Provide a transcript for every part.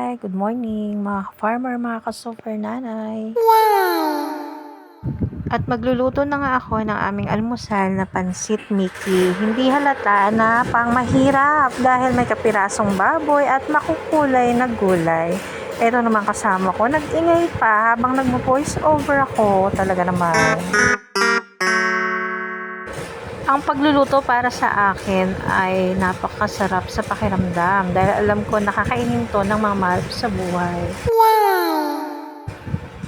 Hi, good morning mga farmer, mga ka-super nanay. At magluluto na nga ako ng aming almusal na pansit Mickey. Hindi halata na pang mahirap dahil may kapirasong baboy at makukulay na gulay. Ito naman kasama ko, nag-ingay pa habang nagmo-voice over ako. Talaga naman. Ang pagluluto para sa akin ay napakasarap sa pakiramdam dahil alam ko nakakainin to ng mga mahal ko sa buhay.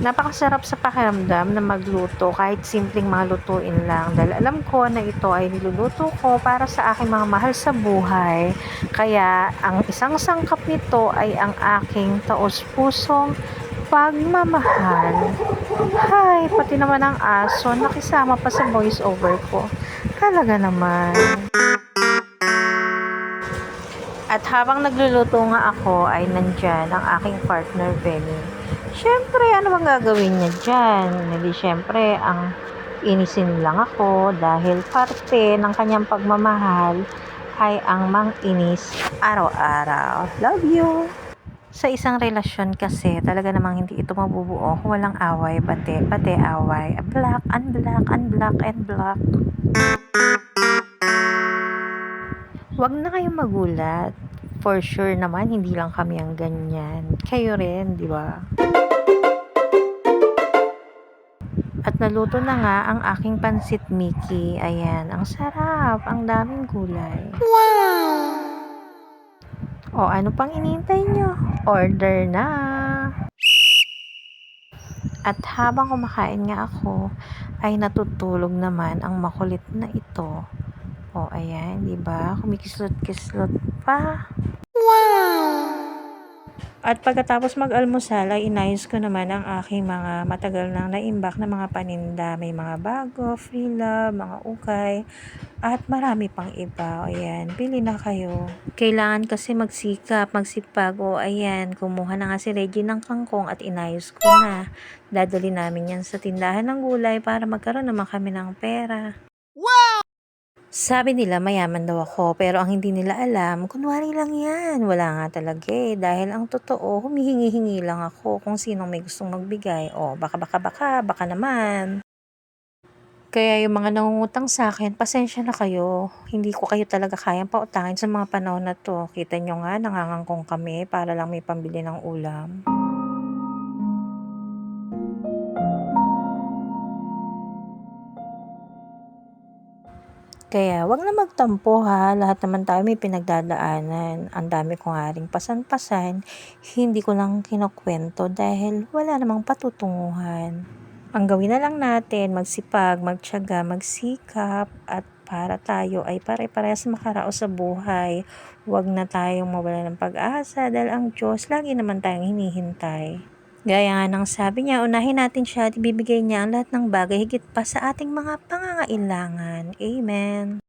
Napakasarap sa pakiramdam na magluto kahit simpleng mga lutuin lang dahil alam ko na ito ay niluluto ko para sa aking mga mahal sa buhay. Kaya ang isang sangkap nito ay ang aking taos-pusong pagmamahal. Hay, pati naman ang aso nakisama pa sa voice over ko. Talaga naman. At habang nagluluto nga ako ay nandyan ang aking partner Benny. Siyempre, ano bang gagawin niya dyan? Hindi siyempre, ang inisin lang ako dahil parte ng kanyang pagmamahal ay ang mang-inis araw-araw. Love you! Sa isang relasyon kasi, talaga namang hindi ito mabubuo kung walang away, pati away. Black, unblock, unblock, and block. Huwag na kayong magulat. For sure naman, hindi lang kami ang ganyan. Kayo rin, di ba? At naluto na nga ang aking pansit Mickey. Ayan, ang sarap, ang daming gulay. O, ano pang inintay nyo? Order na! At habang kumakain nga ako, ay natutulog naman ang makulit na ito. O, ayan, di ba? Kumikislot-kislot pa. At pagkatapos mag-almusal ay inayos ko naman ang aking mga matagal nang naimbak na mga paninda. May mga bago, free love, mga ukay, at marami pang iba. Ayan, pili na kayo. Kailangan kasi magsikap, magsipag. O ayan, kumuha na nga si Reggie ng kangkong at inayos ko na. Dadali namin yan sa tindahan ng gulay para magkaroon naman kami ng pera. Sabi nila mayaman daw ako, pero ang hindi nila alam, kunwari lang yan. Wala nga talaga dahil ang totoo, humihingi-hingi lang ako kung sinong may gustong magbigay. O, baka naman. Kaya yung mga nangungutang sa akin, pasensya na kayo. Hindi ko kayo talaga kayang pautangin sa mga panahon na to. Kita nyo nga, nangangangkong kami para lang may pambili ng ulam. Kaya wag na magtampo ha, lahat naman tayo may pinagdadaanan. Ang dami ko nga ring pasan-pasan, hindi ko lang kinukwento dahil wala namang patutunguhan. Ang gawin na lang natin, magsipag, magtiyaga, magsikap, at para tayo ay pare-parehas makaraos sa buhay. Huwag na tayong mawala ng pag-asa dahil ang Diyos lagi naman tayong hinihintay. Gaya nga ng sabi niya, unahin natin siya at ibibigay niya ang lahat ng bagay higit pa sa ating mga pangangailangan. Amen.